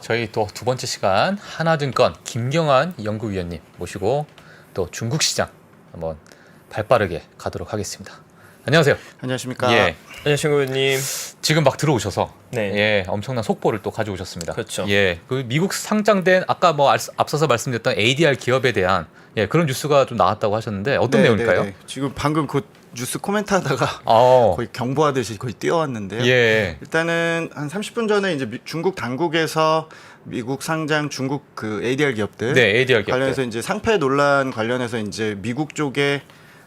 저희 또 두 번째 시간 하나증권 김경환 연구위원님 모시고 또 중국 시장 한번 발빠르게 가도록 하겠습니다. 안녕하세요. 안녕하십니까. 예, 안녕하세요, 의원님. 지금 막 들어오셔서 네. 예, 엄청난 속보를 또 가져오셨습니다. 그렇죠. 예, 그 미국 상장된 아까 뭐 앞서서 말씀드렸던 ADR 기업에 대한 예, 그런 뉴스가 좀 나왔다고 하셨는데 어떤 내용일까요? 네. 지금 방금 그 뉴스 코멘트하다가 어, 거의 경보하듯이 거의 뛰어왔는데요. 예, 일단은 한 30분 전에 이제 중국 당국에서 미국 상장 중국 그 ADR 기업들 네, ADR 기업들. 관련해서 이제 상패 논란 관련해서 이제 미국 쪽에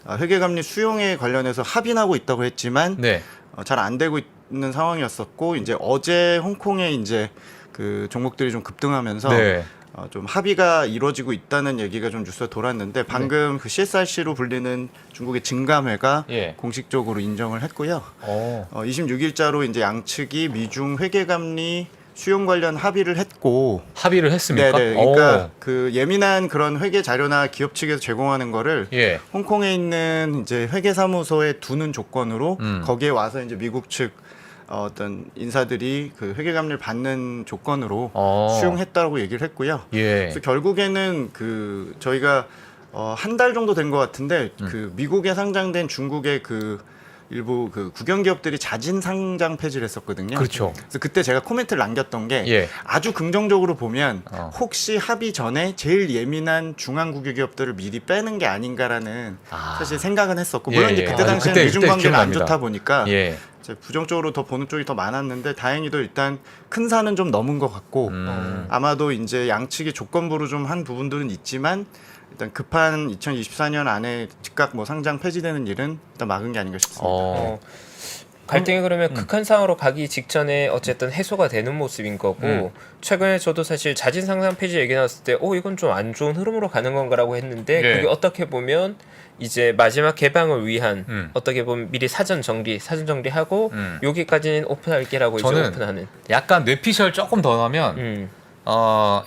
회계감리 수용에 관련해서 합의하고 있다고 했지만 네, 잘 안 되고 있는 상황이었었고 이제 어제 홍콩에 이제 그 종목들이 좀 급등하면서 네, 좀 합의가 이루어지고 있다는 얘기가 좀 뉴스에 돌았는데 방금 그 CSRC로 불리는 중국의 증감회가 예, 공식적으로 인정을 했고요. 26일자로 이제 양측이 미중 회계감리 수용 관련 합의를 했고, 합의를 했습니까? 네네. 그러니까 그 예민한 그런 회계 자료나 기업 측에서 제공하는 거를 예, 홍콩에 있는 이제 회계사무소에 두는 조건으로 거기에 와서 이제 미국 측 어떤 인사들이 그 회계감리를 받는 조건으로 수용했다고 얘기를 했고요. 예, 그래서 결국에는 그 저희가 한 달 정도 된 것 같은데 그 미국에 상장된 중국의 그 일부 그 국영 기업들이 자진 상장 폐지를 했었거든요. 그렇죠. 그래서 그때 제가 코멘트를 남겼던 게 예, 아주 긍정적으로 보면 어. 혹시 합의 전에 제일 예민한 중앙 국유 기업들을 미리 빼는 게 아닌가라는 사실 생각은 했었고 물론 예, 이제 예. 그때 당시에는 그때 미중 관계가 안 기억납니다. 좋다 보니까 예, 이제 부정적으로 더 보는 쪽이 더 많았는데 다행히도 일단 큰 산은 좀 넘은 것 같고 아마도 이제 양측이 조건부로 좀 한 부분들은 있지만 일단 급한 2024년 안에 즉각 뭐 상장 폐지되는 일은 일단 막은 게 아닌가 싶습니다. 갈등이 그러면 극한 상황으로 가기 직전에 어쨌든 해소가 되는 모습인 거고 최근에 저도 사실 자진 상장 폐지 얘기 나왔을 때 이건 좀 안 좋은 흐름으로 가는 건가라고 했는데 예. 그게 어떻게 보면 이제 마지막 개방을 위한 어떻게 보면 미리 사전 정리하고 여기까지는 오픈할게라고 이제 저는 오픈하는 약간 뇌피셜 조금 더 하면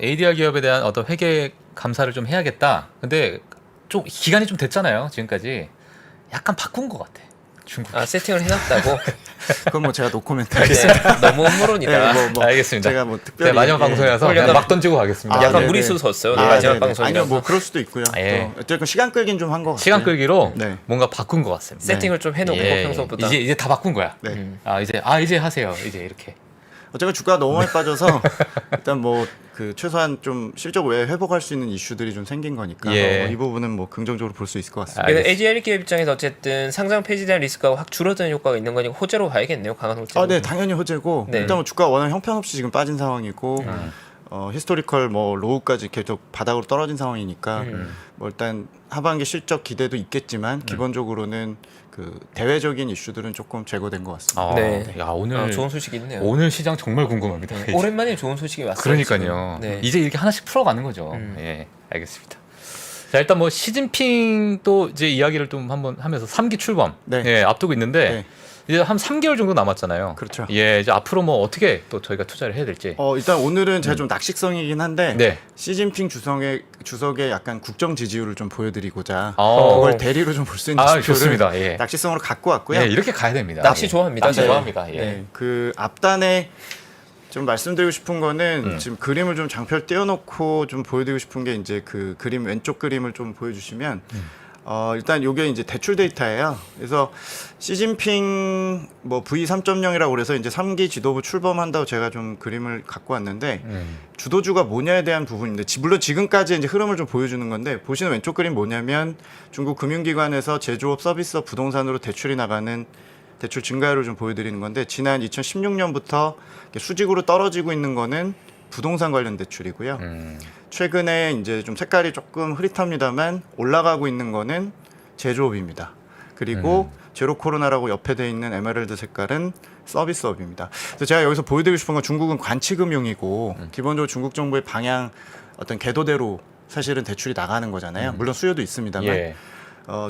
ADR 기업에 대한 어떤 회계 감사를 좀 해야겠다. 근데 좀 기간이 좀 됐잖아요. 지금까지 약간 바꾼 것 같아. 중국. 세팅을 해놨다고. 그건 뭐 제가 노코멘트 네, 너무 음모론이다. 알겠습니다. 제가 뭐 특별히 마지막 방송이라서 그냥 막 던지고 가겠습니다. 약간 네네. 무리수섰어요. 아, 마지막 네네. 방송이라서. 아니요, 뭐 그럴 수도 있고요. 예. 또 어쨌든 시간 끌긴 좀 한 것 같아요. 시간 끌기로 네. 뭔가 바꾼 것 같습니다. 세팅을 좀 해놓고 평소보다. 이제 다 바꾼 거야. 네. 이제 하세요. 이제 이렇게. 어쨌든 주가가 너무 많이 빠져서 일단 뭐 그 최소한 좀 실적 외에 회복할 수 있는 이슈들이 좀 생긴 거니까 예. 이 부분은 뭐 긍정적으로 볼 수 있을 것 같습니다. 알겠습니다. ADR 기업 입장에서 어쨌든 상장 폐지에 대한 리스크가 확 줄어드는 효과가 있는 거니까 호재로 봐야겠네요. 강한 호재로. 네, 당연히 호재고 네. 일단 뭐 주가 워낙 형편없이 지금 빠진 상황이고 히스토리컬 뭐 로우까지 계속 바닥으로 떨어진 상황이니까 뭐 일단 하반기 실적 기대도 있겠지만 기본적으로는 그 대외적인 이슈들은 조금 제거된 것 같습니다. 네. 야, 오늘 좋은 소식이 있네요. 오늘 시장 정말 궁금합니다. 오랜만에 좋은 소식이 왔어요. 그러니까요. 지금. 네. 이제 이렇게 하나씩 풀어가는 거죠. 예, 알겠습니다. 자, 일단 뭐 시진핑 또 이제 이야기를 좀 한번 하면서 3기 출범 네. 예, 앞두고 있는데 네. 이제 한 3개월 정도 남았잖아요. 그렇죠. 예, 이제 앞으로 뭐 어떻게 또 저희가 투자를 해야 될지. 일단 오늘은 제가 좀 낙식성이긴 한데 네. 시진핑 주석의 약간 국정 지지율을 좀 보여드리고자 어. 그걸 대리로 좀 볼 수 있는 지표를 좋습니다. 예. 낙식성으로 갖고 왔고요. 예, 이렇게 가야 됩니다. 낚시 예. 좋아합니다. 낚시 네. 좋아합니다. 예. 네, 그 앞단에 좀 말씀드리고 싶은 거는 지금 그림을 좀 장표를 띄워놓고 좀 보여드리고 싶은 게 이제 그 그림 왼쪽 그림을 좀 보여주시면 일단 이게 이제 대출 데이터예요. 그래서 시진핑 뭐 V3.0이라고 그래서 이제 3기 지도부 출범한다고 제가 좀 그림을 갖고 왔는데 주도주가 뭐냐에 대한 부분인데 물론 지금까지 이제 흐름을 좀 보여주는 건데 보시는 왼쪽 그림 뭐냐면 중국 금융기관에서 제조업 서비스업 부동산으로 대출이 나가는 대출 증가율을 좀 보여드리는 건데 지난 2016년부터 수직으로 떨어지고 있는 거는 부동산 관련 대출이고요. 최근에 이제 좀 색깔이 조금 흐릿합니다만 올라가고 있는 거는 제조업입니다. 그리고 제로 코로나라고 옆에 돼 있는 에메랄드 색깔은 서비스업입니다. 그래서 제가 여기서 보여드리고 싶은 건 중국은 관치금융이고 기본적으로 중국 정부의 방향 어떤 궤도대로 사실은 대출이 나가는 거잖아요. 물론 수요도 있습니다만 예.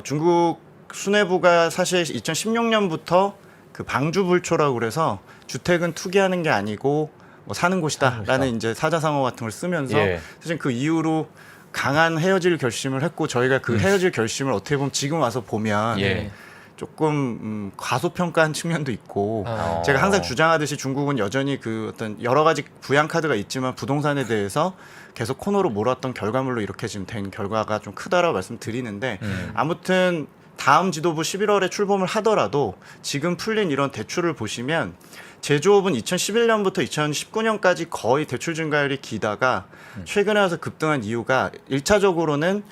중국 수뇌부가 사실 2016년부터 그 방주불초라고 그래서 주택은 투기하는 게 아니고 뭐 사는 곳이다라는 이제 사자성어 같은 걸 쓰면서 예. 사실 그 이후로 강한 헤어질 결심을 했고 저희가 그 헤어질 결심을 어떻게 보면 지금 와서 보면 예. 조금 과소평가한 측면도 있고 아. 제가 항상 주장하듯이 중국은 여전히 그 어떤 여러 가지 부양 카드가 있지만 부동산에 대해서 계속 코너로 몰았던 결과물로 이렇게 지금 된 결과가 좀 크다라고 말씀드리는데 아무튼 다음 지도부 11월에 출범을 하더라도 지금 풀린 이런 대출을 보시면 제조업은 2011년부터 2019년까지 거의 대출 증가율이 기다가 최근에 와서 급등한 이유가 1차적으로는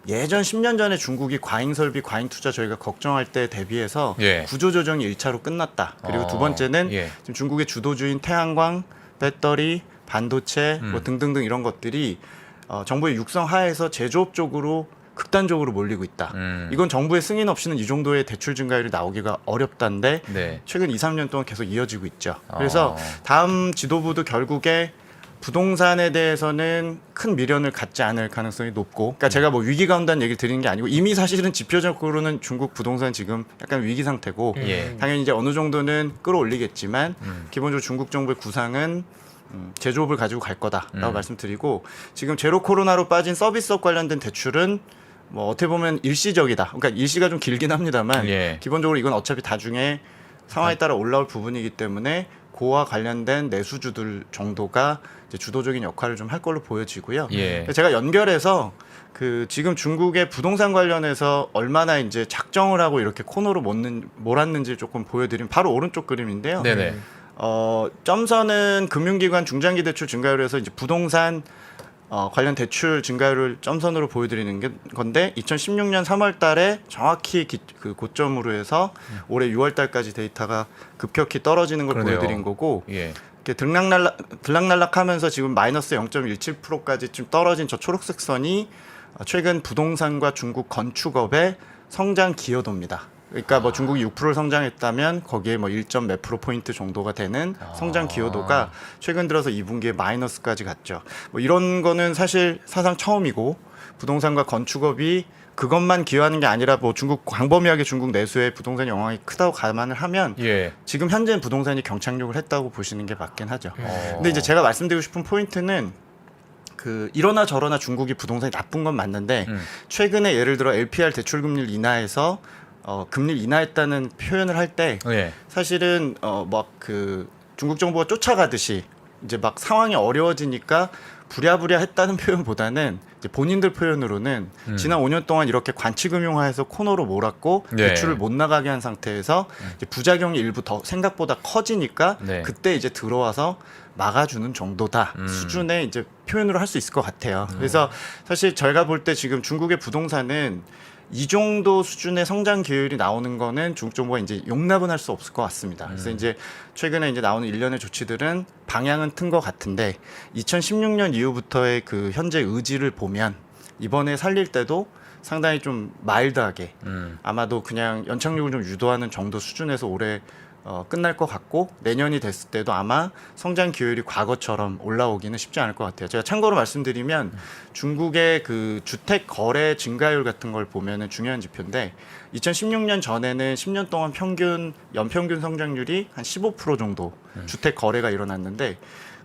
예전 10년 전에 중국이 과잉 설비, 과잉 투자 저희가 걱정할 때 대비해서 예. 구조 조정이 1차로 끝났다. 그리고 두 번째는 예. 지금 중국의 주도주인 태양광, 배터리, 반도체 뭐 등등등 이런 것들이 정부의 육성 하에서 제조업 쪽으로 극단적으로 몰리고 있다. 이건 정부의 승인 없이는 이 정도의 대출 증가율이 나오기가 어렵다는데 네. 최근 2, 3년 동안 계속 이어지고 있죠. 그래서 다음 지도부도 결국에 부동산에 대해서는 큰 미련을 갖지 않을 가능성이 높고, 그러니까 제가 뭐 위기가 온다는 얘기를 드리는 게 아니고 이미 사실은 지표적으로는 중국 부동산 지금 약간 위기 상태고 예. 당연히 이제 어느 정도는 끌어올리겠지만 기본적으로 중국 정부의 구상은 제조업을 가지고 갈 거다라고 말씀드리고 지금 제로 코로나로 빠진 서비스업 관련된 대출은 뭐 어떻게 보면 일시적이다. 그러니까 일시가 좀 길긴 합니다만 예. 기본적으로 이건 어차피 나중에 상황에 따라 올라올 부분이기 때문에 그와 관련된 내수주들 정도가 이제 주도적인 역할을 좀 할 걸로 보여지고요. 예. 제가 연결해서 그 지금 중국의 부동산 관련해서 얼마나 이제 작정을 하고 이렇게 코너로 몰았는지 조금 보여드리면 바로 오른쪽 그림인데요. 네네. 점선은 금융기관 중장기 대출 증가율에서 이제 부동산 관련 대출 증가율을 점선으로 보여드리는 건데 2016년 3월달에 정확히 그 고점으로 해서 올해 6월달까지 데이터가 급격히 떨어지는 걸 그러네요. 보여드린 거고 예. 이렇게 들락날락하면서 지금 마이너스 0.17%까지 좀 떨어진 저 초록색 선이 최근 부동산과 중국 건축업의 성장 기여도입니다. 그러니까 뭐 중국이 6%를 성장했다면 거기에 뭐 1점 몇 프로 포인트 정도가 되는 성장 기여도가 최근 들어서 2분기에 마이너스까지 갔죠. 뭐 이런 거는 사실 사상 처음이고 부동산과 건축업이 그것만 기여하는 게 아니라 뭐 중국 광범위하게 중국 내수의 부동산 영향이 크다고 감안을 하면 예. 지금 현재는 부동산이 경착륙을 했다고 보시는 게 맞긴 하죠. 근데 이제 제가 말씀드리고 싶은 포인트는 그 이러나 저러나 중국이 부동산이 나쁜 건 맞는데 최근에 예를 들어 LPR 대출 금리를 인하해서 금리를 인하했다는 표현을 할 때 예. 사실은 막 그 중국 정부가 쫓아가듯이 이제 막 상황이 어려워지니까 부랴부랴 했다는 표현보다는 이제 본인들 표현으로는 지난 5년 동안 이렇게 관치금융화해서 코너로 몰았고 네. 대출을 못 나가게 한 상태에서 이제 부작용이 일부 더 생각보다 커지니까 네. 그때 이제 들어와서 막아주는 정도다 수준의 이제 표현으로 할 수 있을 것 같아요. 그래서 사실 저희가 볼 때 지금 중국의 부동산은 이 정도 수준의 성장 기율이 나오는 거는 중국 정부가 이제 용납은 할 수 없을 것 같습니다. 그래서 이제 최근에 이제 나오는 일련의 조치들은 방향은 튼 것 같은데 2016년 이후부터의 그 현재 의지를 보면 이번에 살릴 때도 상당히 좀 마일드하게 아마도 그냥 연착륙을 좀 유도하는 정도 수준에서 올해 끝날 것 같고 내년이 됐을 때도 아마 성장 기율이 과거처럼 올라오기는 쉽지 않을 것 같아요. 제가 참고로 말씀드리면 중국의 그 주택 거래 증가율 같은 걸 보면은 중요한 지표인데 2016년 전에는 10년 동안 연평균 성장률이 한 15% 정도 주택 거래가 일어났는데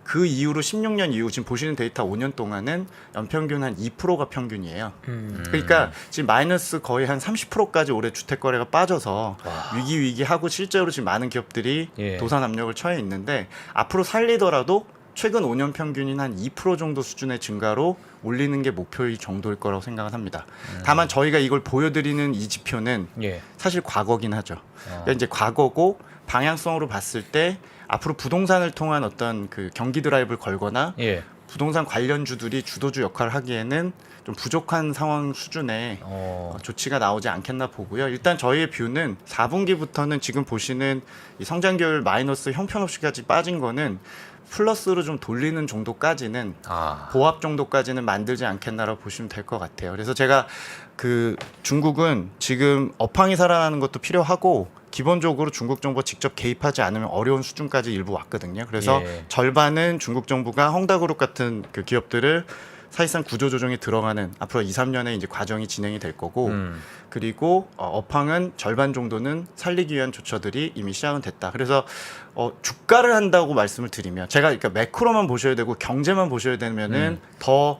그 이후로 16년 이후 지금 보시는 데이터 5년 동안은 연평균 한 2%가 평균이에요. 그러니까 지금 마이너스 거의 한 30%까지 올해 주택 거래가 빠져서 위기하고 실제로 지금 많은 기업들이 예. 도산 압력을 처해 있는데 앞으로 살리더라도 최근 5년 평균인 한 2% 정도 수준의 증가로 올리는 게 목표일 정도일 거라고 생각을 합니다. 다만 저희가 이걸 보여드리는 이 지표는 예. 사실 과거긴 하죠. 그러니까 이제 과거고 방향성으로 봤을 때 앞으로 부동산을 통한 어떤 그 경기 드라이브를 걸거나 예. 부동산 관련주들이 주도주 역할을 하기에는 좀 부족한 상황 수준의 조치가 나오지 않겠나 보고요. 일단 저희의 뷰는 4분기부터는 지금 보시는 이 성장률 마이너스 형편없이까지 빠진 거는 플러스로 좀 돌리는 정도까지는 보합 정도까지는 만들지 않겠나라고 보시면 될 것 같아요. 그래서 제가 그 중국은 지금 업황이 살아나는 것도 필요하고 기본적으로 중국 정부가 직접 개입하지 않으면 어려운 수준까지 일부 왔거든요. 그래서 예. 절반은 중국 정부가 헝다그룹 같은 그 기업들을 사실상 구조조정에 들어가는 앞으로 2, 3년의 이제 과정이 진행이 될 거고 그리고 업황은 절반 정도는 살리기 위한 조처들이 이미 시작은 됐다. 그래서 주가를 한다고 말씀을 드리면 제가 그러니까 매크로만 보셔야 되고 경제만 보셔야 되면은 더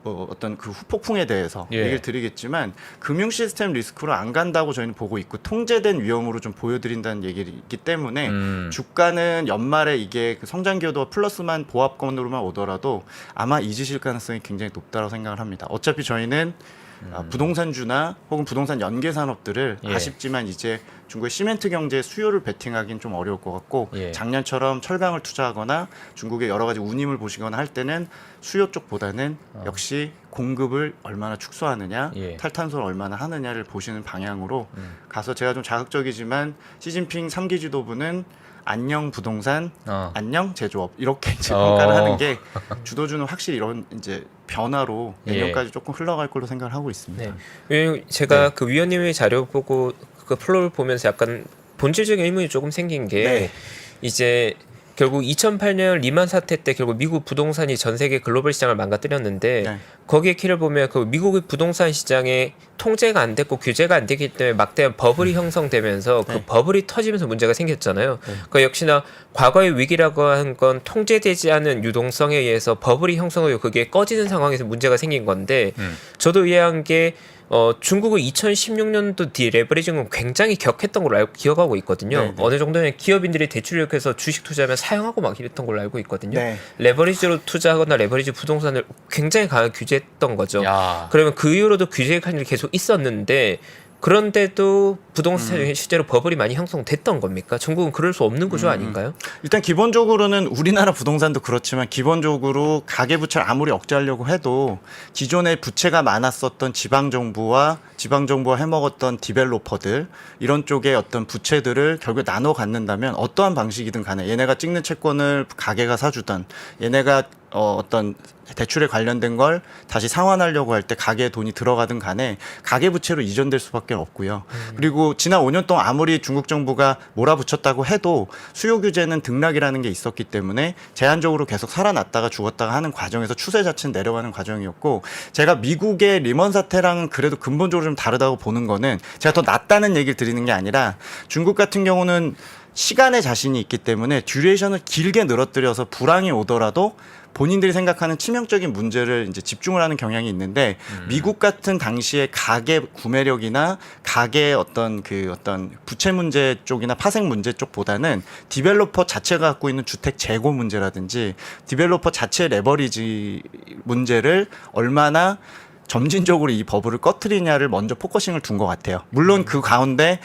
어떤 그 후폭풍에 대해서 예. 얘기를 드리겠지만 금융 시스템 리스크로 안 간다고 저희는 보고 있고 통제된 위험으로 좀 보여드린다는 얘기이기 때문에 주가는 연말에 이게 그 성장 기여도와 플러스만 보합권으로만 오더라도 아마 잊으실 가능성이 굉장히 높다고 생각을 합니다. 어차피 저희는 부동산주나 혹은 부동산 연계 산업들을 예. 아쉽지만 이제 중국의 시멘트 경제의 수요를 베팅하기는 좀 어려울 것 같고 예. 작년처럼 철강을 투자하거나 중국의 여러 가지 운임을 보시거나 할 때는 수요 쪽보다는 역시 공급을 얼마나 축소하느냐, 예. 탈탄소를 얼마나 하느냐를 보시는 방향으로 가서 제가 좀 자극적이지만 시진핑 3기 지도부는 안녕 부동산, 안녕 제조업 이렇게 이제 평가를 하는 게 주도주는 확실히 이런 이제 변화로 내년까지 조금 흘러갈 걸로 생각을 하고 있습니다. 네. 왜냐면 제가 그 위원님의 자료 보고 그 플로우를 보면서 약간 본질적인 의문이 조금 생긴 게 네. 이제 결국 2008년 리만 사태 때 결국 미국 부동산이 전 세계 글로벌 시장을 망가뜨렸는데 네. 거기에 키를 보면 그 미국의 부동산 시장에 통제가 안 됐고 규제가 안 되기 때문에 막대한 버블이 형성되면서 그 네. 버블이 터지면서 문제가 생겼잖아요. 그 역시나 과거의 위기라고 한 건 통제되지 않은 유동성에 의해서 버블이 형성하고 그게 꺼지는 상황에서 문제가 생긴 건데 저도 이해한 게 중국의 2016년도 디레버리징은 굉장히 격했던 걸로 기억하고 있거든요. 네, 네. 어느 정도는 기업인들이 대출을 해서 주식 투자하면 사용하고 막 이랬던 걸로 알고 있거든요. 네. 레버리지로 투자하거나 레버리지 부동산을 굉장히 강하게 규제했던 거죠. 야. 그러면 그 이후로도 규제의 관리가 계속 있었는데 그런데도 부동산 시장에 실제로 버블이 많이 형성됐던 겁니까? 중국은 그럴 수 없는 구조 아닌가요? 일단 기본적으로는 우리나라 부동산도 그렇지만 기본적으로 가계부채를 아무리 억제하려고 해도 기존에 부채가 많았었던 지방정부와 해먹었던 디벨로퍼들 이런 쪽의 어떤 부채들을 결국에 나눠 갖는다면 어떠한 방식이든 간에 얘네가 찍는 채권을 가게가 사주던 얘네가 어떤 대출에 관련된 걸 다시 상환하려고 할 때 가계에 돈이 들어가든 간에 가계부채로 이전될 수밖에 없고요. 그리고 지난 5년 동안 아무리 중국 정부가 몰아붙였다고 해도 수요 규제는 등락이라는 게 있었기 때문에 제한적으로 계속 살아났다가 죽었다가 하는 과정에서 추세 자체는 내려가는 과정이었고 제가 미국의 리먼 사태랑은 그래도 근본적으로 좀 다르다고 보는 거는 제가 더 낫다는 얘기를 드리는 게 아니라 중국 같은 경우는 시간에 자신이 있기 때문에 듀레이션을 길게 늘어뜨려서 불황이 오더라도 본인들이 생각하는 치명적인 문제를 이제 집중을 하는 경향이 있는데 미국 같은 당시에 가계 구매력이나 가계 어떤 부채 문제 쪽이나 파생 문제 쪽보다는 디벨로퍼 자체가 갖고 있는 주택 재고 문제라든지 디벨로퍼 자체 레버리지 문제를 얼마나 점진적으로 이 버블을 꺼트리냐를 먼저 포커싱을 둔 것 같아요. 물론 그 가운데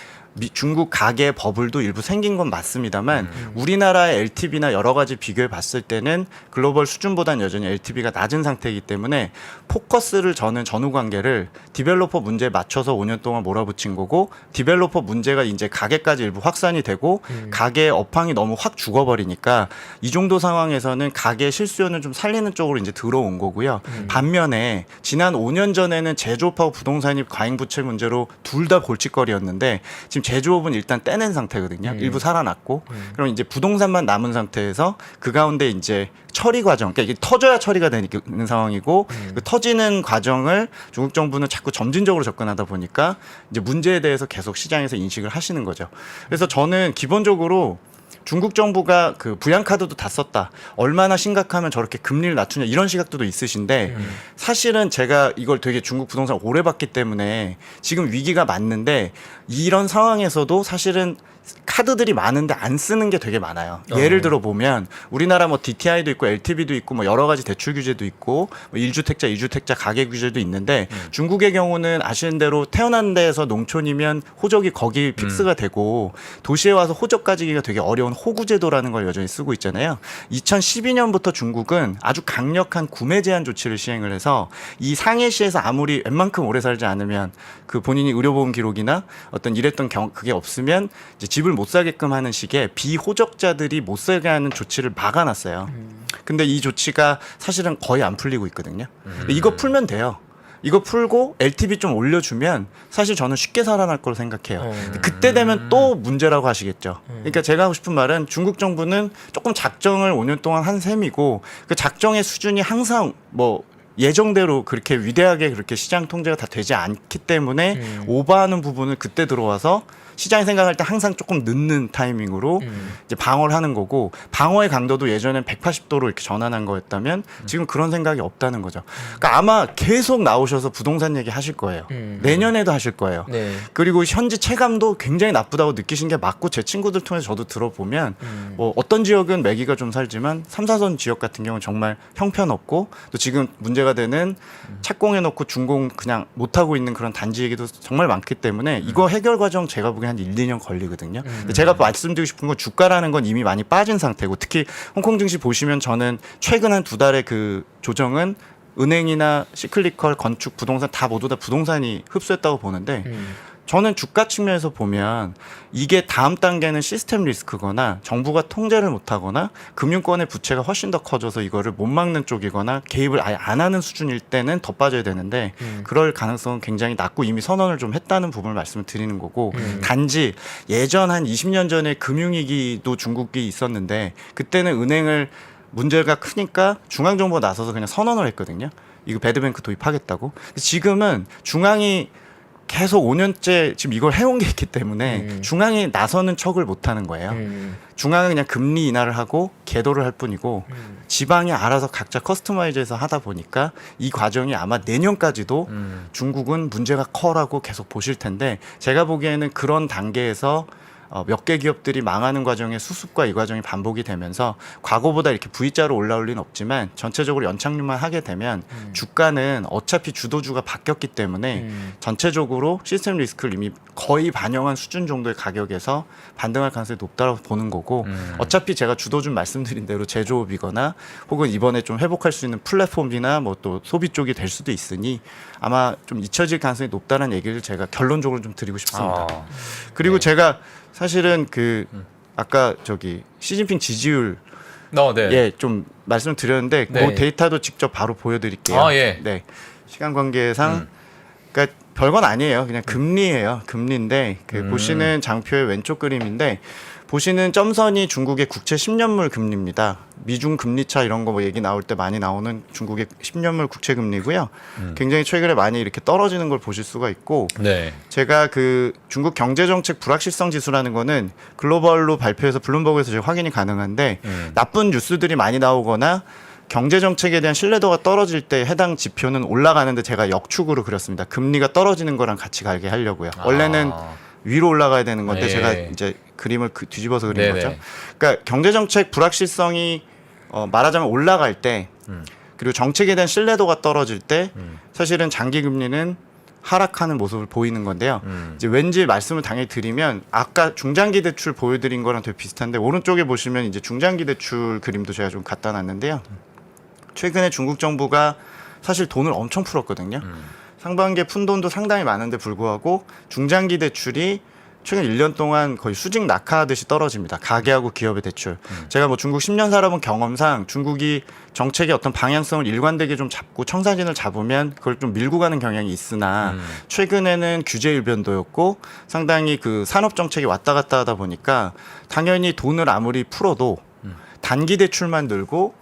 중국 가계 버블도 일부 생긴 건 맞습니다만 우리나라의 LTV나 여러 가지 비교해 봤을 때는 글로벌 수준보다는 여전히 LTV가 낮은 상태이기 때문에 포커스를 저는 전후 관계를 디벨로퍼 문제에 맞춰서 5년 동안 몰아붙인 거고 디벨로퍼 문제가 이제 가계까지 일부 확산이 되고 가계 업황이 너무 확 죽어버리니까 이 정도 상황에서는 가계 실수요는 좀 살리는 쪽으로 이제 들어온 거고요. 반면에 지난 5년 전에는 제조업하고 부동산이 과잉 부채 문제로 둘 다 골칫거리였는데 지금 제조업은 일단 떼낸 상태거든요. 일부 살아났고 그럼 이제 부동산만 남은 상태에서 그 가운데 이제 처리 과정, 그러니까 이게 터져야 처리가 되는 상황이고 그 터지는 과정을 중국 정부는 자꾸 점진적으로 접근하다 보니까 이제 문제에 대해서 계속 시장에서 인식을 하시는 거죠. 그래서 저는 기본적으로 중국 정부가 그 부양카드도 다 썼다. 얼마나 심각하면 저렇게 금리를 낮추냐 이런 시각도 있으신데 사실은 제가 이걸 되게 중국 부동산 오래 봤기 때문에 지금 위기가 맞는데 이런 상황에서도 사실은 카드들이 많은데 안 쓰는 게 되게 많아요. 예를 들어 보면 우리나라 뭐 DTI도 있고 LTV도 있고 뭐 여러 가지 대출 규제도 있고 뭐 1주택자, 2주택자 가계 규제도 있는데 중국의 경우는 아시는 대로 태어난 데에서 농촌이면 호적이 거기 픽스가 되고 도시에 와서 호적 가지기가 되게 어려운 호구제도라는 걸 여전히 쓰고 있잖아요. 2012년부터 중국은 아주 강력한 구매 제한 조치를 시행을 해서 이 상해시에서 아무리 웬만큼 오래 살지 않으면 그 본인이 의료보험 기록이나 어떤 이랬던 그게 없으면 이제 집을 못 사게끔 하는 식의 비호적자들이 못 살게 하는 조치를 막아놨어요. 근데 이 조치가 사실은 거의 안 풀리고 있거든요. 이거 풀면 돼요. 이거 풀고 LTV 좀 올려주면 사실 저는 쉽게 살아날 거로 생각해요. 그때 되면 또 문제라고 하시겠죠. 그러니까 제가 하고 싶은 말은 중국 정부는 조금 작정을 5년 동안 한 셈이고 그 작정의 수준이 항상 뭐 예정대로 그렇게 위대하게 그렇게 시장 통제가 다 되지 않기 때문에 오버하는 부분을 그때 들어와서 시장이 생각할 때 항상 조금 늦는 타이밍으로 이제 방어를 하는 거고, 방어의 강도도 예전엔 180도로 이렇게 전환한 거였다면 지금 그런 생각이 없다는 거죠. 그러니까 아마 계속 나오셔서 부동산 얘기 하실 거예요. 내년에도 하실 거예요. 네. 그리고 현지 체감도 굉장히 나쁘다고 느끼신 게 맞고, 제 친구들 통해서 저도 들어보면 뭐 어떤 지역은 매기가 좀 살지만 3, 4선 지역 같은 경우는 정말 형편없고, 또 지금 문제가 되는 착공해놓고 준공 그냥 못하고 있는 그런 단지 얘기도 정말 많기 때문에 이거 해결 과정 제가 보기엔 한 1, 2년 걸리거든요. 근데 제가 말씀드리고 싶은 건 주가라는 건 이미 많이 빠진 상태고, 특히 홍콩 증시 보시면 저는 최근 한 2달의 그 조정은 은행이나 시클리컬, 건축, 부동산 다 모두 다 부동산이 흡수했다고 보는데, 저는 주가 측면에서 보면 이게 다음 단계는 시스템 리스크거나 정부가 통제를 못하거나 금융권의 부채가 훨씬 더 커져서 이거를 못 막는 쪽이거나 개입을 아예 안 하는 수준일 때는 더 빠져야 되는데 그럴 가능성은 굉장히 낮고 이미 선언을 좀 했다는 부분을 말씀을 드리는 거고, 단지 예전 한 20년 전에 금융위기도 중국이 있었는데 그때는 은행을 문제가 크니까 중앙정부가 나서서 그냥 선언을 했거든요. 이거 배드뱅크 도입하겠다고. 지금은 중앙이 계속 5년째 지금 이걸 해온 게 있기 때문에 중앙이 나서는 척을 못 하는 거예요. 중앙은 그냥 금리 인하를 하고 계도를 할 뿐이고 지방이 알아서 각자 커스터마이즈해서 하다 보니까 이 과정이 아마 내년까지도 중국은 문제가 커라고 계속 보실 텐데, 제가 보기에는 그런 단계에서 몇 개 기업들이 망하는 과정의 수습과 이 과정이 반복이 되면서 과거보다 이렇게 V자로 올라올 리는 없지만 전체적으로 연착륙만 하게 되면 주가는 어차피 주도주가 바뀌었기 때문에 전체적으로 시스템 리스크를 이미 거의 반영한 수준 정도의 가격에서 반등할 가능성이 높다고 보는 거고, 어차피 제가 주도주 말씀드린 대로 제조업이거나 혹은 이번에 좀 회복할 수 있는 플랫폼이나 뭐 또 소비 쪽이 될 수도 있으니 아마 좀 잊혀질 가능성이 높다는 얘기를 제가 결론적으로 좀 드리고 싶습니다. 그리고 제가 사실은 그 아까 저기 시진핑 지지율 예, 좀 말씀을 드렸는데 네. 그 데이터도 직접 바로 보여드릴게요. 아, 예. 네, 시간 관계상 그러니까 별건 아니에요. 그냥 금리예요. 금리인데 그 보시는 장표의 왼쪽 그림인데 보시는 점선이 중국의 국채 10년물 금리입니다. 미중 금리 차 이런 거 뭐 얘기 나올 때 많이 나오는 중국의 10년물 국채 금리고요. 굉장히 최근에 많이 이렇게 떨어지는 걸 보실 수가 있고, 네. 제가 그 중국 경제정책 불확실성 지수라는 거는 글로벌로 발표해서 블룸버그에서 제가 확인이 가능한데 나쁜 뉴스들이 많이 나오거나 경제 정책에 대한 신뢰도가 떨어질 때 해당 지표는 올라가는데 제가 역축으로 그렸습니다. 금리가 떨어지는 거랑 같이 가게 하려고요. 원래는 위로 올라가야 되는 건데 예. 제가 이제 그림을 뒤집어서 그린 네네. 거죠. 그러니까 경제 정책 불확실성이 말하자면 올라갈 때 그리고 정책에 대한 신뢰도가 떨어질 때 사실은 장기 금리는 하락하는 모습을 보이는 건데요. 이제 왠지 말씀을 당연히 드리면 아까 중장기 대출 보여드린 거랑 되게 비슷한데 오른쪽에 보시면 이제 중장기 대출 그림도 제가 좀 갖다 놨는데요. 최근에 중국 정부가 사실 돈을 엄청 풀었거든요. 상반기에 푼 돈도 상당히 많은데 불구하고 중장기 대출이 최근 1년 동안 거의 수직 낙하하듯이 떨어집니다. 가계하고 기업의 대출. 제가 뭐 중국 10년 살아본 경험상 중국이 정책의 어떤 방향성을 일관되게 좀 잡고 청사진을 잡으면 그걸 좀 밀고 가는 경향이 있으나 최근에는 규제 일변도였고 상당히 그 산업 정책이 왔다 갔다 하다 보니까 당연히 돈을 아무리 풀어도 단기 대출만 늘고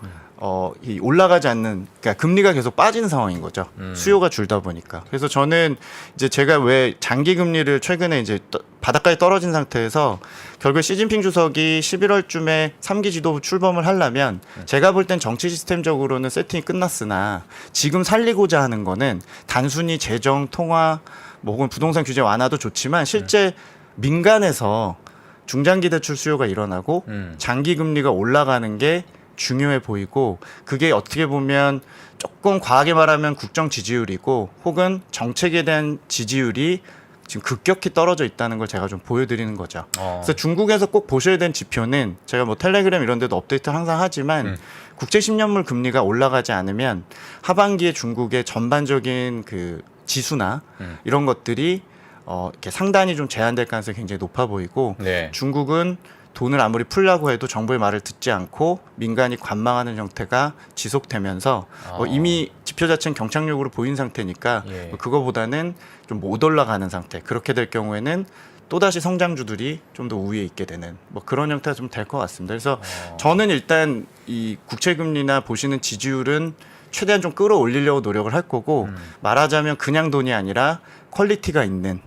이 올라가지 않는, 그러니까 금리가 계속 빠지는 상황인 거죠. 수요가 줄다 보니까. 그래서 저는 이제 제가 왜 장기 금리를 최근에 이제 바닥까지 떨어진 상태에서 결국 시진핑 주석이 11월쯤에 3기 지도 출범을 하려면 제가 볼 땐 정치 시스템적으로는 세팅이 끝났으나 지금 살리고자 하는 거는 단순히 재정, 통화, 뭐 혹은 부동산 규제 완화도 좋지만 실제 민간에서 중장기 대출 수요가 일어나고 장기 금리가 올라가는 게 중요해 보이고, 그게 어떻게 보면 조금 과하게 말하면 국정 지지율이고 혹은 정책에 대한 지지율이 지금 급격히 떨어져 있다는 걸 제가 좀 보여드리는 거죠. 그래서 중국에서 꼭 보셔야 되는 지표는 제가 뭐 텔레그램 이런 데도 업데이트 항상 하지만 국채 10년물 금리가 올라가지 않으면 하반기에 중국의 전반적인 그 지수나 이런 것들이 이렇게 상단이 좀 제한될 가능성이 굉장히 높아 보이고, 네. 중국은 돈을 아무리 풀려고 해도 정부의 말을 듣지 않고 민간이 관망하는 형태가 지속되면서 이미 지표 자체는 경착륙으로 보인 상태니까 예. 그거보다는 좀 못 올라가는 상태. 그렇게 될 경우에는 또다시 성장주들이 좀 더 우위에 있게 되는 뭐 그런 형태가 좀 될 것 같습니다. 그래서 저는 일단 이 국채금리나 보시는 지지율은 최대한 좀 끌어올리려고 노력을 할 거고 말하자면 그냥 돈이 아니라 퀄리티가 있는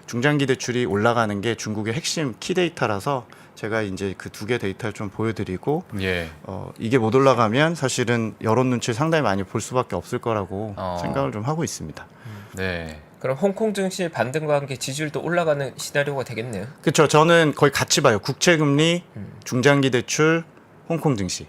중장기 대출이 올라가는 게 중국의 핵심 키 데이터라서 제가 이제 그 두 개 데이터를 좀 보여드리고 예. 이게 못 올라가면 사실은 여론 눈치를 상당히 많이 볼 수밖에 없을 거라고 어. 생각을 좀 하고 있습니다. 네. 그럼 홍콩 증시 반등과 함께 지지율도 올라가는 시나리오가 되겠네요. 그렇죠. 저는 거의 같이 봐요. 국채 금리, 중장기 대출, 홍콩 증시.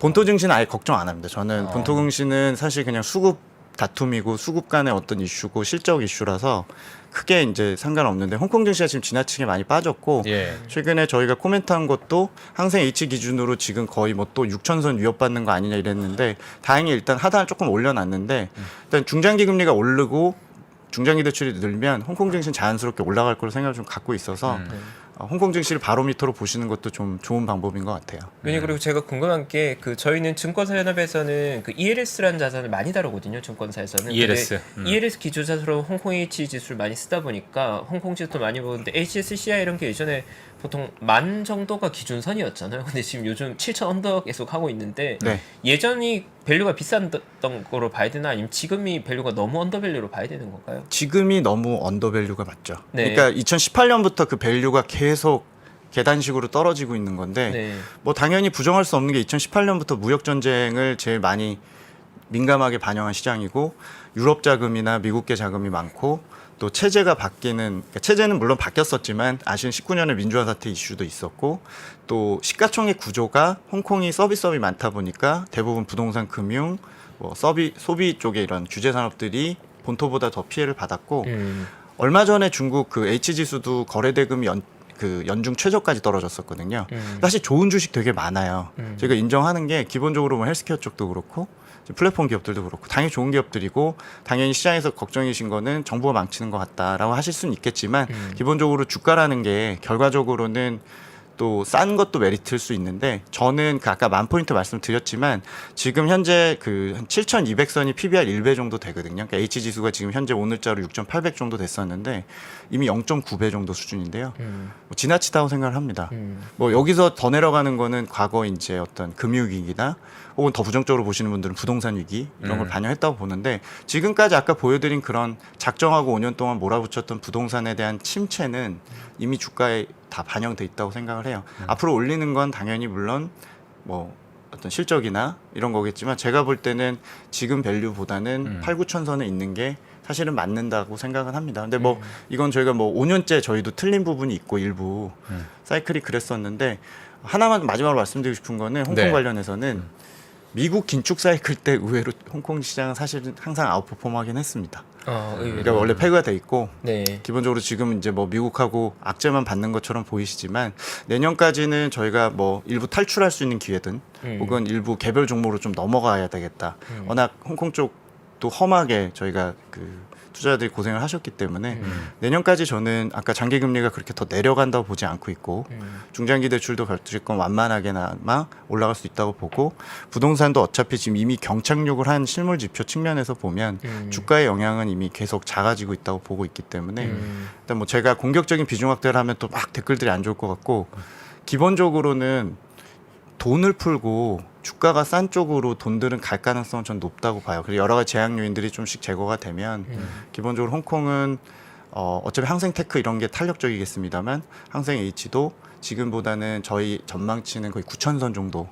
본토 증시는 아예 걱정 안 합니다. 저는 본토 증시는 사실 그냥 수급 다툼이고 수급 간의 어떤 이슈고 실적 이슈라서 크게 이제 상관없는데 홍콩 증시가 지금 지나치게 많이 빠졌고 예. 최근에 저희가 코멘트한 것도 항생 H 기준으로 지금 거의 뭐 또 6천선 위협받는 거 아니냐 이랬는데 다행히 일단 하단을 조금 올려놨는데 일단 중장기 금리가 오르고 중장기 대출이 늘면 홍콩 증시는 자연스럽게 올라갈 거로 생각을 좀 갖고 있어서 홍콩 증시를 바로미터로 보시는 것도 좀 좋은 방법인 것 같아요. 왜냐 그리고 제가 궁금한 게 그 저희는 증권사 연합에서는 그 ELS라는 자산을 많이 다루거든요. 증권사에서는. ELS. 근데 ELS 기조자산으로 홍콩 H 지수를 많이 쓰다 보니까 홍콩 지수도 많이 보는데 HSCI 이런 게 예전에 보통 10,000 정도가 기준선이었잖아요. 근데 지금 요즘 7,000 언더 계속 하고 있는데 네. 예전이 밸류가 비쌌던 거로 봐야 되나 아니면 지금이 밸류가 너무 언더밸류로 봐야 되는 건가요? 지금이 너무 언더밸류가 맞죠. 네. 그러니까 2018년부터 그 밸류가 계속 계단식으로 떨어지고 있는 건데 네. 뭐 당연히 부정할 수 없는 게 2018년부터 무역 전쟁을 제일 많이 민감하게 반영한 시장이고 유럽 자금이나 미국계 자금이 많고 또 체제가 바뀌는 그러니까 체제는 물론 바뀌었었지만 아시안 19년에 민주화 사태 이슈도 있었고 또 시가총액 구조가 홍콩이 서비스업이 많다 보니까 대부분 부동산 금융 뭐 소비 쪽에 이런 규제 산업들이 본토보다 더 피해를 받았고 얼마 전에 중국 그 H 지수도 거래 대금이 연중 최저까지 떨어졌었거든요. 사실 좋은 주식 되게 많아요. 저희가 인정하는 게 기본적으로 뭐 헬스케어 쪽도 그렇고 플랫폼 기업들도 그렇고 당연히 좋은 기업들이고 당연히 시장에서 걱정이신 거는 정부가 망치는 것 같다라고 하실 수는 있겠지만 기본적으로 주가라는 게 결과적으로는 또 싼 것도 메리트일 수 있는데 저는 그 아까 10,000포인트 말씀드렸지만 지금 현재 그 한 7,200선이 PBR 1배 정도 되거든요. 그러니까 H 지수가 지금 현재 오늘자로 6,800 정도 됐었는데 이미 0.9배 정도 수준인데요. 뭐 지나치다고 생각을 합니다. 뭐 여기서 더 내려가는 거는 과거 이제 어떤 금융위기나 혹은 더 부정적으로 보시는 분들은 부동산 위기 이런 걸 반영했다고 보는데 지금까지 아까 보여드린 그런 작정하고 5년 동안 몰아붙였던 부동산에 대한 침체는 이미 주가에 다 반영돼 있다고 생각을 해요. 앞으로 올리는 건 당연히 물론 뭐 어떤 실적이나 이런 거겠지만 제가 볼 때는 지금 밸류보다는 8,9천 선에 있는 게 사실은 맞는다고 생각은 합니다. 근데 뭐 이건 저희가 뭐 5년째 저희도 틀린 부분이 있고 일부 사이클이 그랬었는데 하나만 마지막으로 말씀드리고 싶은 거는 홍콩 네. 관련해서는 미국 긴축 사이클 때 의외로 홍콩 시장은 사실은 항상 아웃퍼폼하긴 했습니다. 그러니까 원래 패가 돼 있고 네. 기본적으로 지금 이제 뭐 미국하고 악재만 받는 것처럼 보이시지만 내년까지는 저희가 뭐 일부 탈출할 수 있는 기회든 혹은 일부 개별 종목으로 좀 넘어가야 되겠다. 워낙 홍콩 쪽도 험하게 저희가 그 투자자들이 고생을 하셨기 때문에 내년까지 저는 아까 장기 금리가 그렇게 더 내려간다고 보지 않고 있고 중장기 대출도 결정권 완만하게나마 올라갈 수 있다고 보고 부동산도 어차피 지금 이미 경착륙을 한 실물 지표 측면에서 보면 주가의 영향은 이미 계속 작아지고 있다고 보고 있기 때문에 일단 뭐 제가 공격적인 비중 확대를 하면 또 막 댓글들이 안 좋을 것 같고 기본적으로는 돈을 풀고 주가가 싼 쪽으로 돈들은 갈 가능성은 전 높다고 봐요. 그리고 여러 가지 제약 요인들이 좀씩 제거가 되면 기본적으로 홍콩은 어차피 항생 테크 이런 게 탄력적이겠습니다만 항생 H도 지금보다는 저희 전망치는 거의 9,000선 정도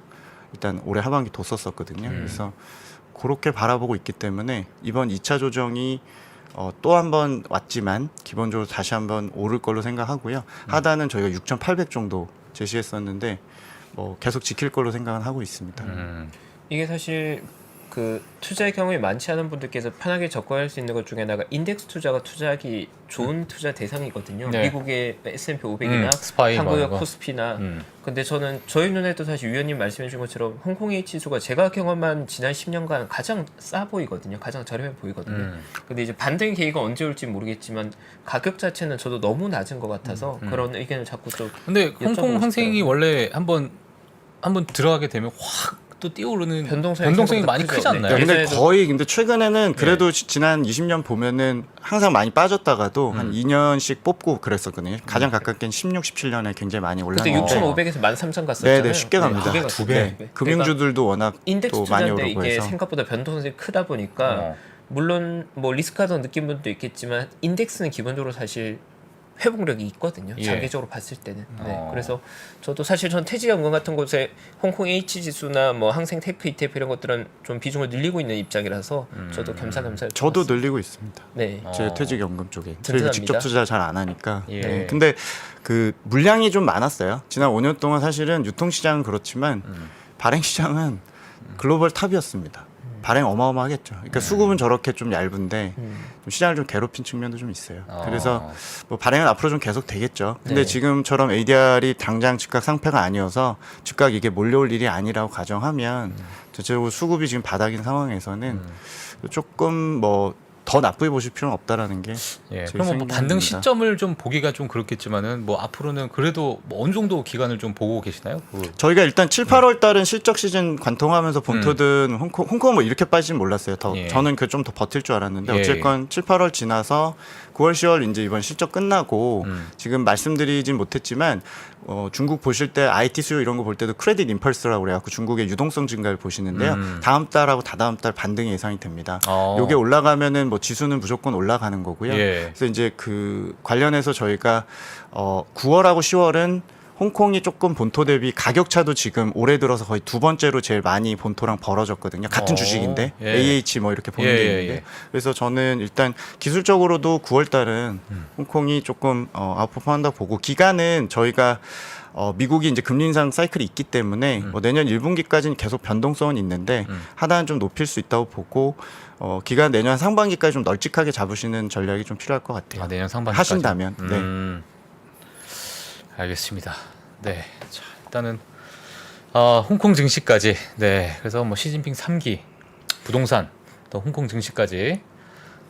일단 올해 하반기 뒀었거든요. 그래서 그렇게 바라보고 있기 때문에 이번 2차 조정이 또 한 번 왔지만 기본적으로 다시 한번 오를 걸로 생각하고요. 하단은 저희가 6,800 정도 제시했었는데 뭐 계속 지킬 걸로 생각은 하고 있습니다. 이게 사실 그 투자의 경험이 많지 않은 분들께서 편하게 접근할 수 있는 것 중에 하나가 인덱스 투자가 투자하기 좋은 투자 대상이거든요. 네. 미국의 S&P 500이나 스파이 뭐 한국의 이런 거. 코스피나 근데 저는 저희 눈에도 사실 위원님 말씀해 주신 것처럼 홍콩 H 지수가 제가 경험한 지난 10년간 가장 싸 보이거든요. 가장 저렴해 보이거든요. 근데 이제 반등의 계기가 언제 올지 모르겠지만 가격 자체는 저도 너무 낮은 것 같아서 그런 의견을 자꾸 좀 근데 홍콩 여쭤보고 항생이 싶더라고요. 원래 한번 들어가게 되면 확 또 뛰어오르는 변동성이 많이 크죠. 크지 네. 않나요? 근데 예전에도- 거의 근데 최근에는 그래도 지난 20년 보면은 항상 많이 빠졌다가도 한 2년씩 뽑고 그랬었거든요. 가장 가깝게는 16, 17년에 굉장히 많이 그때 올랐는데 6,500에서 13,000 갔었잖아요. 네네, 쉽게 갑니다. 두배 두 배. 갔어요. 금융주들도 워낙 인덱스 또 많이 투자인데 오르고 이게 해서 생각보다 변동성이 크다 보니까 어. 물론 뭐 리스크하다고 느낀 분도 있겠지만 인덱스는 기본적으로 사실 회복력이 있거든요. 예. 장기적으로 봤을 때는. 네. 어. 그래서 저도 사실 전 퇴직연금 같은 곳에 홍콩 H 지수나 뭐 항생 테크 ETF 이런 것들은 좀 비중을 늘리고 있는 입장이라서 저도 겸사겸사. 저도 늘리고 있습니다. 네. 제 퇴직연금 쪽에 든든합니다. 저희가 직접 투자 잘 안 하니까. 예. 네. 근데 그 물량이 좀 많았어요. 지난 5년 동안 사실은 유통시장은 그렇지만 발행시장은 글로벌 탑이었습니다. 발행 어마어마하겠죠. 그러니까 수급은 저렇게 좀 얇은데 좀 시장을 좀 괴롭힌 측면도 좀 있어요. 그래서 뭐 발행은 앞으로 좀 계속 되겠죠. 근데 네. 지금처럼 ADR이 당장 즉각 상패가 아니어서 즉각 이게 몰려올 일이 아니라고 가정하면 전체적으로 수급이 지금 바닥인 상황에서는 조금 뭐 더 나쁘게 보실 필요는 없다라는 게 예, 제 그러면 뭐 반등 생각입니다. 시점을 좀 보기가 좀 그렇겠지만은 뭐 앞으로는 그래도 뭐 어느 정도 기간을 좀 보고 계시나요? 저희가 일단 7, 8월 달은 실적 시즌 관통하면서 본토든 홍콩은 뭐 이렇게 빠지진 몰랐어요. 더 예. 저는 그 좀 더 버틸 줄 알았는데 예. 어쨌건 7, 8월 지나서 9월, 10월 이제 이번 실적 끝나고 지금 말씀드리진 못했지만 중국 보실 때 IT 수요 이런 거 볼 때도 크레딧 임펄스라고 그래갖고 중국의 유동성 증가를 보시는데요. 다음 달하고 다다음 달 반등이 예상이 됩니다. 요게 올라가면은 뭐 지수는 무조건 올라가는 거고요. 예. 그래서 이제 그 관련해서 저희가 9월하고 10월은 홍콩이 조금 본토 대비 가격 차도 지금 올해 들어서 거의 두 번째로 제일 많이 본토랑 벌어졌거든요. 같은 주식인데 예. AH 뭐 이렇게 보는 예, 게 예, 있는데 예. 그래서 저는 일단 기술적으로도 9월 달은 홍콩이 조금 아웃퍼폼한다 보고 기간은 저희가 미국이 이제 금리 인상 사이클이 있기 때문에 뭐 내년 1분기까지는 계속 변동성은 있는데 하단은 좀 높일 수 있다고 보고 기간 내년 상반기까지 좀 널찍하게 잡으시는 전략이 좀 필요할 것 같아요. 아, 내년 상반기까지 하신다면. 네. 알겠습니다. 네, 자, 일단은 홍콩 증시까지. 네, 그래서 뭐 시진핑 3기 부동산 또 홍콩 증시까지.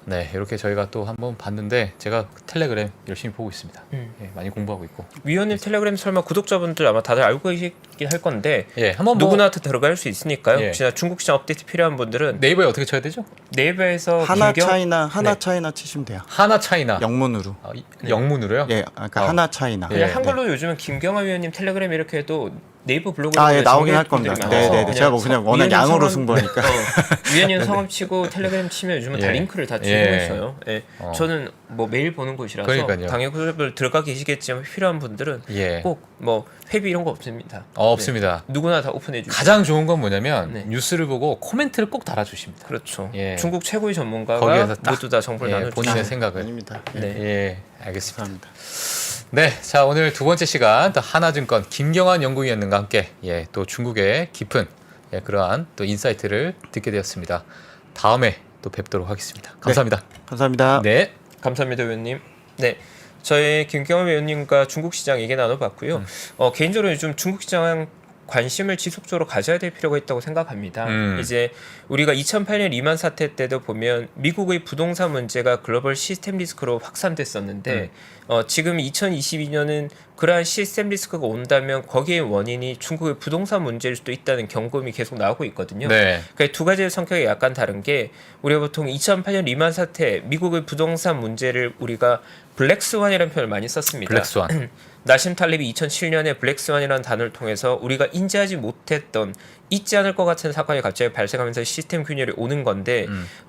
네, 이렇게 저희가 또 한번 봤는데 제가 텔레그램 열심히 보고 있습니다. 예, 많이 공부하고 있고. 위원님 텔레그램 설마 구독자분들 아마 다들 알고 계시긴 할 건데 예, 한번 뭐 누구나 들어갈 수 있을까요? 예. 혹시나 중국 시장 업데이트 필요한 분들은 네이버에 어떻게 쳐야 되죠? 네이버에서 하나 김경- 차이나 네. 차이나 치시면 돼요. 하나 차이나 영문으로. 영문으로요? 예, 그러니까 어. 하나 차이나. 그냥 예, 한글로 요즘은 김경화 위원님 텔레그램 이렇게 해도 네이버 블로그에 예, 나오긴 할 겁니다. 네. 제가 뭐 그냥 워낙 양으로 승부하니까. 위원님 성함 치고 텔레그램 치면 요즘은 다 예. 링크를 다 주고 예. 있어요. 예. 저는 뭐 매일 보는 곳이라서 그러니까요. 당연히 구독자분들 들어가 계시겠지만 필요한 분들은 예. 꼭 뭐 회비 이런 거 없습니다. 없습니다. 네. 누구나 다 오픈해 주세요. 가장 좋은 건 뭐냐면 네. 뉴스를 보고 코멘트를 꼭 달아주십니다. 그렇죠. 예. 중국 최고의 전문가가 거기에서 딱, 모두 다 정보를 예, 나눠주죠. 본인의 생각을. 아닙니다. 네. 네. 예, 알겠습니다. 감사합니다. 네, 자 오늘 두 번째 시간 또 하나증권 김경환 연구위원님과 함께 또 중국의 깊은 그러한 또 인사이트를 듣게 되었습니다. 다음에 또 뵙도록 하겠습니다. 감사합니다. 감사합니다. 네. 감사합니다, 위원님. 네. 저희 김경환 위원님과 중국 시장 얘기 나눠봤고요. 개인적으로 요즘 중국 시장 관심을 지속적으로 가져야 될 필요가 있다고 생각합니다. 이제 우리가 2008년 리만 사태 때도 보면 미국의 부동산 문제가 글로벌 시스템 리스크로 확산됐었는데 지금 2022년은 그러한 시스템 리스크가 온다면 거기에 원인이 중국의 부동산 문제일 수도 있다는 경고음이 계속 나오고 있거든요. 네. 그러니까 두 가지의 성격이 약간 다른 게 우리가 보통 2008년 리만 사태 미국의 부동산 문제를 우리가 블랙스완이라는 표현을 많이 썼습니다. 블랙스완. 나심 탈립이 2007년에 블랙스완이라는 단어를 통해서 우리가 인지하지 못했던 있지 않을 것 같은 사건이 갑자기 발생하면서 시스템 균열이 오는 건데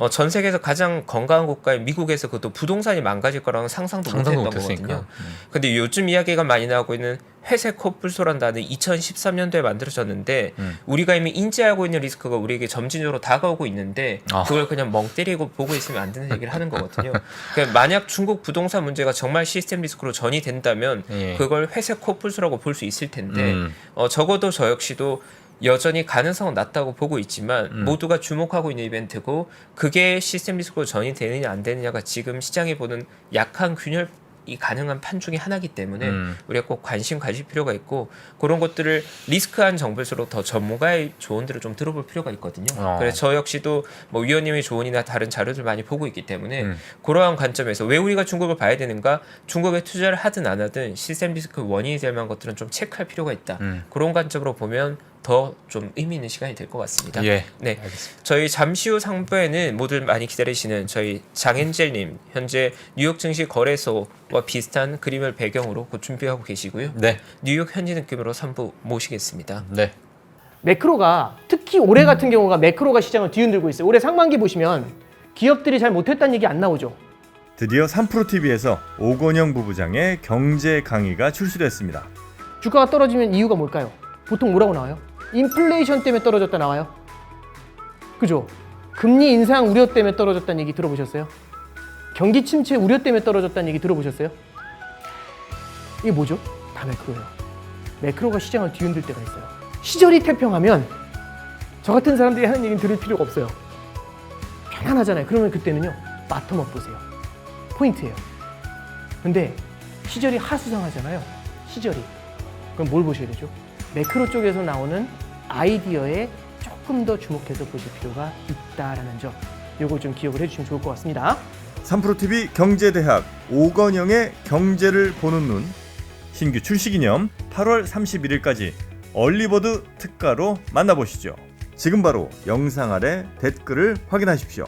전 세계에서 가장 건강한 국가인 미국에서 그것도 부동산이 망가질 거라는 상상도 못했던 거거든요. 근데 요즘 이야기가 많이 나오고 있는 회색 코뿔소란 단어는 2013년도에 만들어졌는데 우리가 이미 인지하고 있는 리스크가 우리에게 점진적으로 다가오고 있는데 그걸 그냥 멍 때리고 보고 있으면 안 되는 얘기를 하는 거거든요. 그러니까 만약 중국 부동산 문제가 정말 시스템 리스크로 전이된다면 그걸 회색 코뿔소라고 볼 수 있을 텐데 적어도 저 역시도 여전히 가능성은 낮다고 보고 있지만 모두가 주목하고 있는 이벤트고 그게 시스템 리스크로 전이되느냐 안 되느냐가 지금 시장이 보는 약한 균열이 가능한 판 중에 하나이기 때문에 우리가 꼭 관심 가질 필요가 있고 그런 것들을 리스크한 정보일수록 더 전문가의 조언들을 좀 들어볼 필요가 있거든요. 그래서 저 역시도 뭐 위원님의 조언이나 다른 자료들 많이 보고 있기 때문에 그러한 관점에서 왜 우리가 중국을 봐야 되는가 중국에 투자를 하든 안 하든 시스템 리스크 원인이 될 만한 것들은 좀 체크할 필요가 있다. 그런 관점으로 보면 더 좀 의미 있는 시간이 될 것 같습니다. 예. 네, 알겠습니다. 저희 잠시 후 상부에는 모두 많이 기다리시는 저희 장엔젤님 현재 뉴욕 증시 거래소와 비슷한 그림을 배경으로 곧 준비하고 계시고요. 네. 뉴욕 현지 느낌으로 3부 모시겠습니다. 네. 매크로가 특히 올해 같은 경우가 매크로가 시장을 뒤흔들고 있어요. 올해 상반기 보시면 기업들이 잘 못했다는 얘기 안 나오죠. 드디어 3프로TV에서 오건영 부부장의 경제 강의가 출시됐습니다. 주가가 떨어지면 이유가 뭘까요? 보통 뭐라고 나와요? 인플레이션 때문에 떨어졌다 나와요. 그죠? 금리 인상 우려 때문에 떨어졌다는 얘기 들어보셨어요? 경기 침체 우려 때문에 떨어졌다는 얘기 들어보셨어요? 이게 뭐죠? 다 매크로예요. 매크로가 시장을 뒤흔들 때가 있어요. 시절이 태평하면 저 같은 사람들이 하는 얘기는 들을 필요가 없어요. 편안하잖아요. 그러면 그때는요, 바텀업 보세요. 포인트예요. 근데 시절이 하수상하잖아요. 시절이. 그럼 뭘 보셔야 되죠? 매크로 쪽에서 나오는 아이디어에 조금 더 주목해서 보실 필요가 있다라는 점. 요걸 좀 기억을 해주시면 좋을 것 같습니다. 3프로TV 경제대학 오건영의 경제를 보는 눈 신규 출시 기념 8월 31일까지 얼리버드 특가로 만나보시죠. 지금 바로 영상 아래 댓글을 확인하십시오.